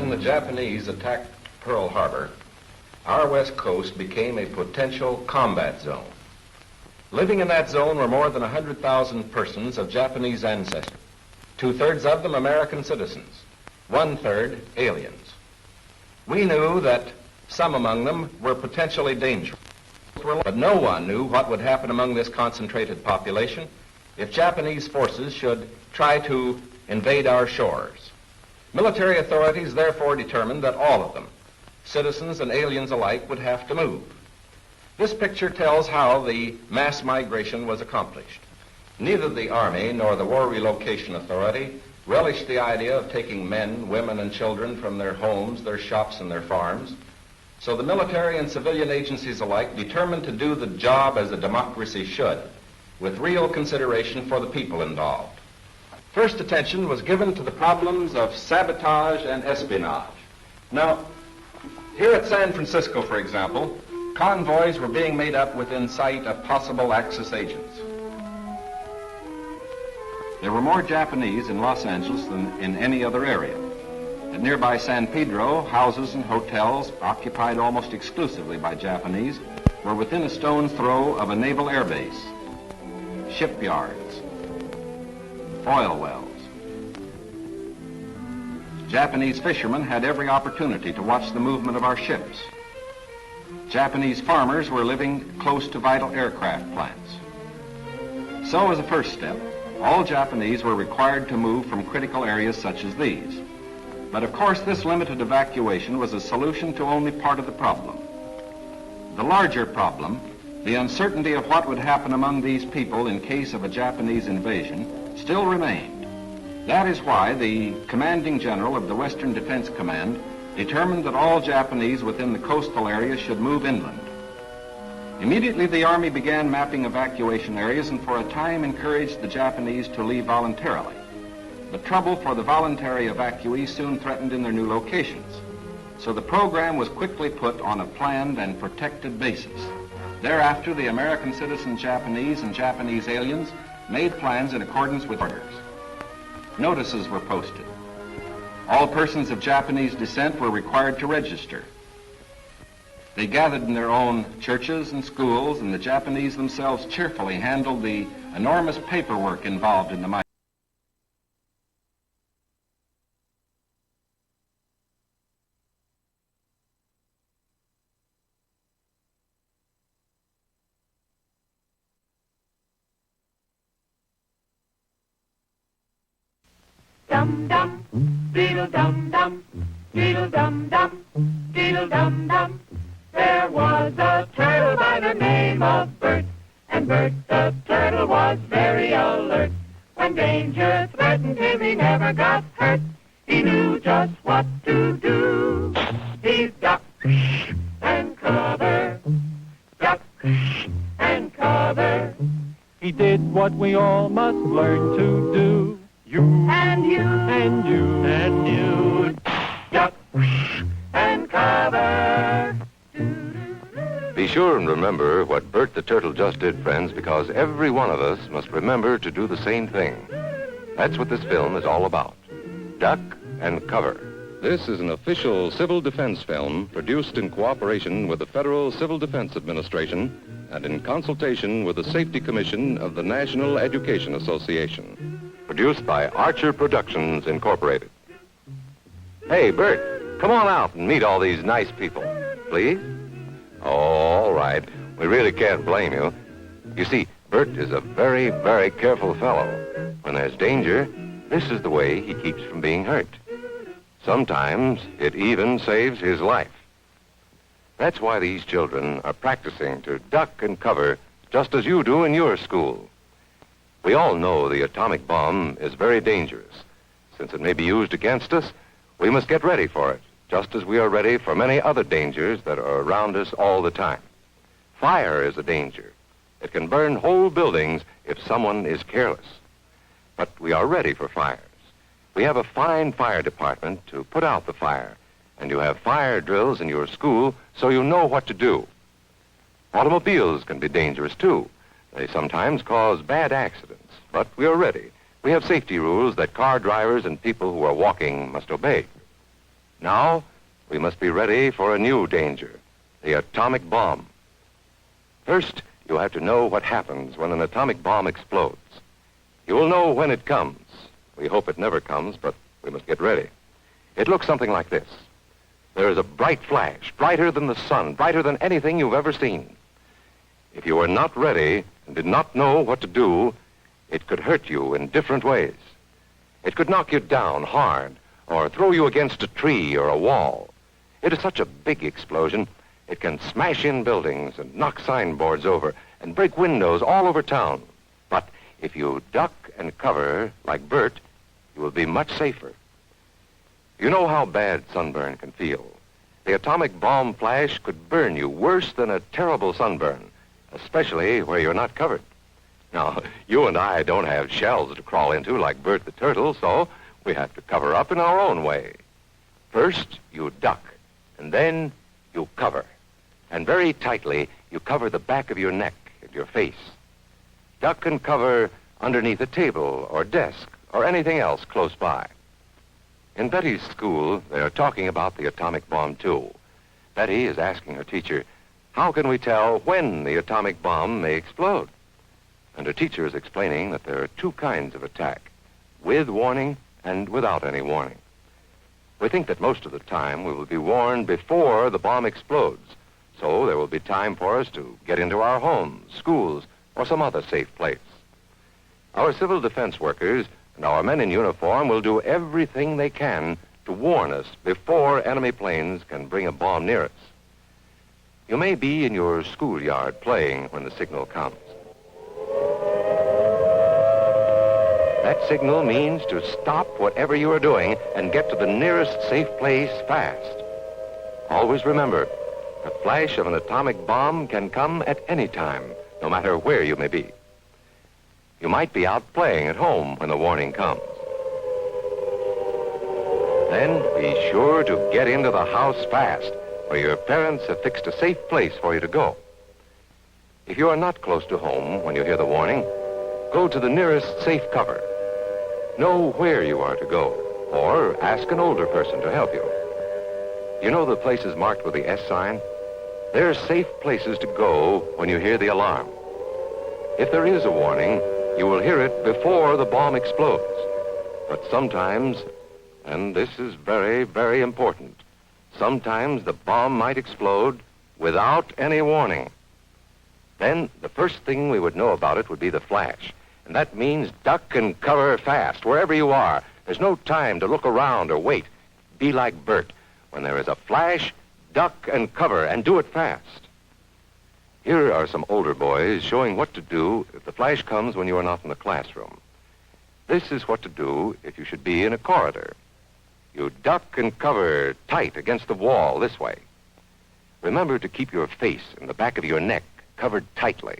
when the Japanese attacked Pearl Harbor, our west coast became a potential combat zone. Living in that zone were more than 100,000 persons of Japanese ancestry, 2/3 of them American citizens, 1/3 aliens. We knew that some among them were potentially dangerous, but no one knew what would happen among this concentrated population if Japanese forces should try to invade our shores. Military authorities therefore determined that all of them, citizens and aliens alike, would have to move. This picture tells how the mass migration was accomplished. Neither the Army nor the War Relocation Authority relished the idea of taking men, women, and children from their homes, their shops, and their farms. So the military and civilian agencies alike determined to do the job as a democracy should, with real consideration for the people involved. First attention was given to the problems of sabotage and espionage. Now, here at San Francisco, for example, convoys were being made up within sight of possible Axis agents. There were more Japanese in Los Angeles than in any other area. At nearby San Pedro, houses and hotels occupied almost exclusively by Japanese were within a stone's throw of a naval air base, shipyards, oil wells. Japanese fishermen had every opportunity to watch the movement of our ships. Japanese farmers were living close to vital aircraft plants. So as a first step, all Japanese were required to move from critical areas such as these. But of course, this limited evacuation was a solution to only part of the problem. The larger problem, the uncertainty of what would happen among these people in case of a Japanese invasion, still remained. That is why the commanding general of the Western Defense Command determined that all Japanese within the coastal areas should move inland. Immediately, the Army began mapping evacuation areas and for a time encouraged the Japanese to leave voluntarily. The trouble for the voluntary evacuees soon threatened in their new locations, so the program was quickly put on a planned and protected basis. Thereafter, the American citizen Japanese and Japanese aliens made plans in accordance with orders. Notices were posted. All persons of Japanese descent were required to register. They gathered in their own churches and schools, and the Japanese themselves cheerfully handled the enormous paperwork involved in the migration. Dum-dum, beetle-dum-dum, beetle-dum-dum, beetle-dum-dum. There was a turtle by the name of Bert, and Bert the turtle was very alert. When danger threatened him, he never got hurt. He knew just what to do. He ducked and cover, ducked and cover. He did what we all must learn to do. You and you and you and you, duck and cover. Be sure and remember what Bert the Turtle just did, friends, because every one of us must remember to do the same thing. That's what this film is all about. Duck and cover. This is an official civil defense film produced in cooperation with the Federal Civil Defense Administration and in consultation with the Safety Commission of the National Education Association. Produced by Archer Productions, Incorporated. Hey, Bert, come on out and meet all these nice people, please. Oh, all right. We really can't blame you. You see, Bert is a very, very careful fellow. When there's danger, this is the way he keeps from being hurt. Sometimes it even saves his life. That's why these children are practicing to duck and cover just as you do in your school. We all know the atomic bomb is very dangerous. Since it may be used against us, we must get ready for it, just as we are ready for many other dangers that are around us all the time. Fire is a danger. It can burn whole buildings if someone is careless. But we are ready for fires. We have a fine fire department to put out the fire, and you have fire drills in your school so you know what to do. Automobiles can be dangerous, too. They sometimes cause bad accidents, but we are ready. We have safety rules that car drivers and people who are walking must obey. Now, we must be ready for a new danger, the atomic bomb. First, you have to know what happens when an atomic bomb explodes. You will know when it comes. We hope it never comes, but we must get ready. It looks something like this. There is a bright flash, brighter than the sun, brighter than anything you've ever seen. If you were not ready and did not know what to do, it could hurt you in different ways. It could knock you down hard or throw you against a tree or a wall. It is such a big explosion, it can smash in buildings and knock signboards over and break windows all over town. But if you duck and cover like Bert, you will be much safer. You know how bad sunburn can feel. The atomic bomb flash could burn you worse than a terrible sunburn, especially where you're not covered. Now, you and I don't have shells to crawl into like Bert the Turtle, so we have to cover up in our own way. First, you duck, and then you cover. And very tightly, you cover the back of your neck and your face. Duck and cover underneath a table or desk or anything else close by. In Betty's school, they are talking about the atomic bomb, too. Betty is asking her teacher, how can we tell when the atomic bomb may explode? And her teacher is explaining that there are two kinds of attack, with warning and without any warning. We think that most of the time we will be warned before the bomb explodes, so there will be time for us to get into our homes, schools, or some other safe place. Our civil defense workers and our men in uniform will do everything they can to warn us before enemy planes can bring a bomb near us. You may be in your schoolyard playing when the signal comes. That signal means to stop whatever you are doing and get to the nearest safe place fast. Always remember, the flash of an atomic bomb can come at any time, no matter where you may be. You might be out playing at home when the warning comes. Then be sure to get into the house fast, where your parents have fixed a safe place for you to go. If you are not close to home when you hear the warning, go to the nearest safe cover. Know where you are to go, or ask an older person to help you. You know the places marked with the S sign? They're safe places to go when you hear the alarm. If there is a warning, you will hear it before the bomb explodes. But sometimes, and this is very, very important, sometimes the bomb might explode without any warning. Then the first thing we would know about it would be the flash. And that means duck and cover fast, wherever you are. There's no time to look around or wait. Be like Bert. When there is a flash, duck and cover, and do it fast. Here are some older boys showing what to do if the flash comes when you are not in the classroom. This is what to do if you should be in a corridor. You duck and cover tight against the wall this way. Remember to keep your face and the back of your neck covered tightly.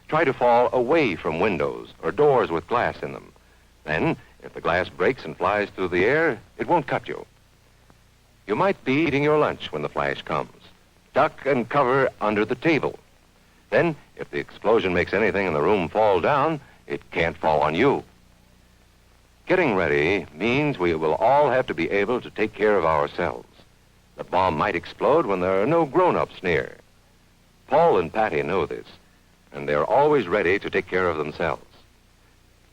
Try to fall away from windows or doors with glass in them. Then, if the glass breaks and flies through the air, it won't cut you. You might be eating your lunch when the flash comes. Duck and cover under the table. Then, if the explosion makes anything in the room fall down, it can't fall on you. Getting ready means we will all have to be able to take care of ourselves. The bomb might explode when there are no grown-ups near. Paul and Patty know this, and they're always ready to take care of themselves.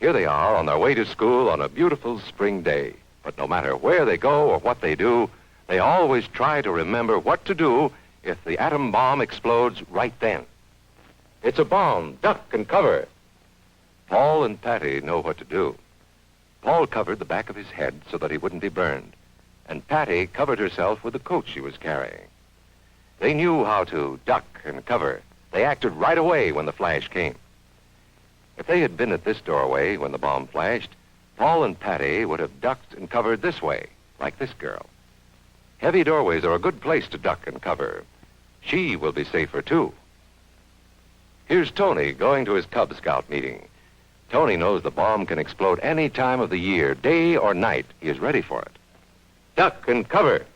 Here they are on their way to school on a beautiful spring day. But no matter where they go or what they do, they always try to remember what to do if the atom bomb explodes right then. It's a bomb. Duck and cover. Paul and Patty know what to do. Paul covered the back of his head so that he wouldn't be burned, and Patty covered herself with the coat she was carrying. They knew how to duck and cover. They acted right away when the flash came. If they had been at this doorway when the bomb flashed, Paul and Patty would have ducked and covered this way, like this girl. Heavy doorways are a good place to duck and cover. She will be safer, too. Here's Tony going to his Cub Scout meeting. Tony knows the bomb can explode any time of the year, day or night. He is ready for it. Duck and cover.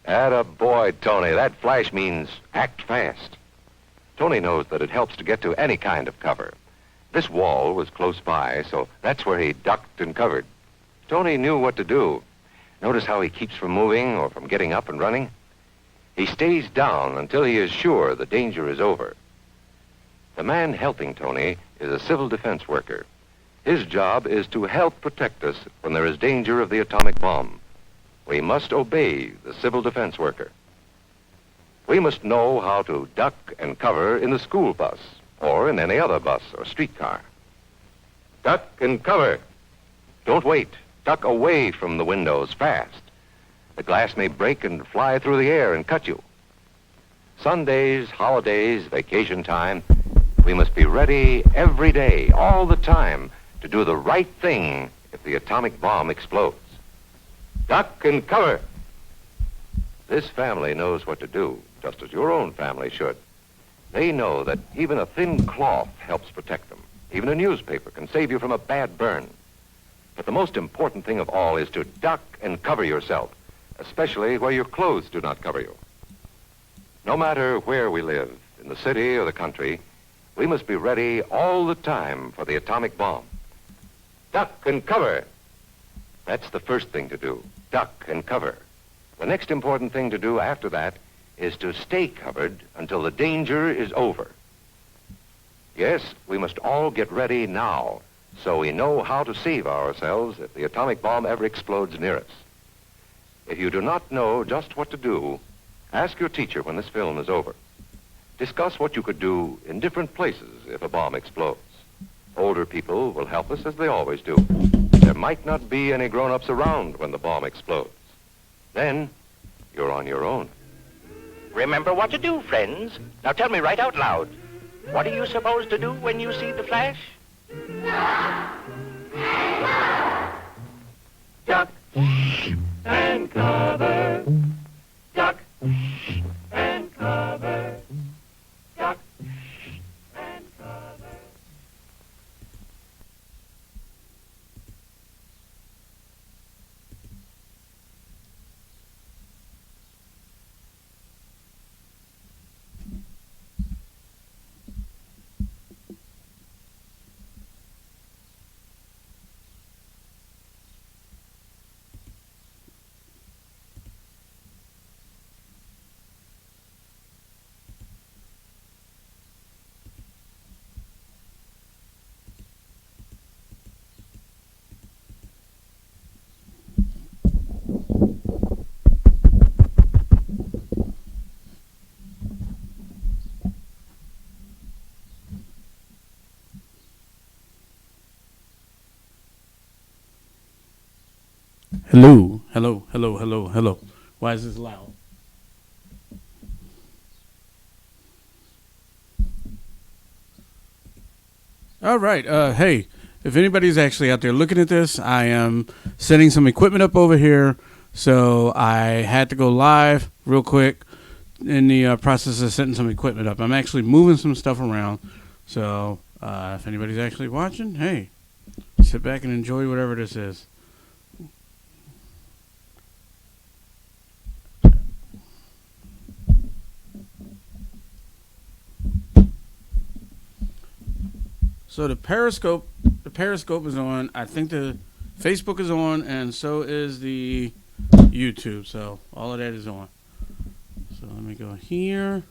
Attaboy, Tony. That flash means act fast. Tony knows that it helps to get to any kind of cover. This wall was close by, so that's where he ducked and covered. Tony knew what to do. Notice how he keeps from moving or from getting up and running? He stays down until he is sure the danger is over. The man helping Tony is a civil defense worker. His job is to help protect us when there is danger of the atomic bomb. We must obey the civil defense worker. We must know how to duck and cover in the school bus or in any other bus or streetcar. Duck and cover. Don't wait. Duck away from the windows fast. The glass may break and fly through the air and cut you. Sundays, holidays, vacation time, we must be ready every day, all the time, to do the right thing if the atomic bomb explodes. Duck and cover. This family knows what to do, just as your own family should. They know that even a thin cloth helps protect them. Even a newspaper can save you from a bad burn. But the most important thing of all is to duck and cover yourself, especially where your clothes do not cover you. No matter where we live, in the city or the country, we must be ready all the time for the atomic bomb. Duck and cover. That's the first thing to do, duck and cover. The next important thing to do after that is to stay covered until the danger is over. Yes, we must all get ready now, so we know how to save ourselves if the atomic bomb ever explodes near us. If you do not know just what to do, ask your teacher when this film is over. Discuss what you could do in different places if a bomb explodes. Older people will help us as they always do. There might not be any grown-ups around when the bomb explodes. Then, you're on your own. Remember what to do, friends. Now tell me right out loud. What are you supposed to do when you see the flash? Duck and cover. Duck and cover. Duck and cover. Hello, hello, hello, hello, hello. Why is this loud? All right. Hey, if anybody's actually out there looking at this, I am setting some equipment up over here. So I had to go live real quick in the process of setting some equipment up. I'm actually moving some stuff around. So if anybody's actually watching, hey, sit back and enjoy whatever this is. So the Periscope is on. I think the Facebook is on, and so is the YouTube. So all of that is on. So let me go here.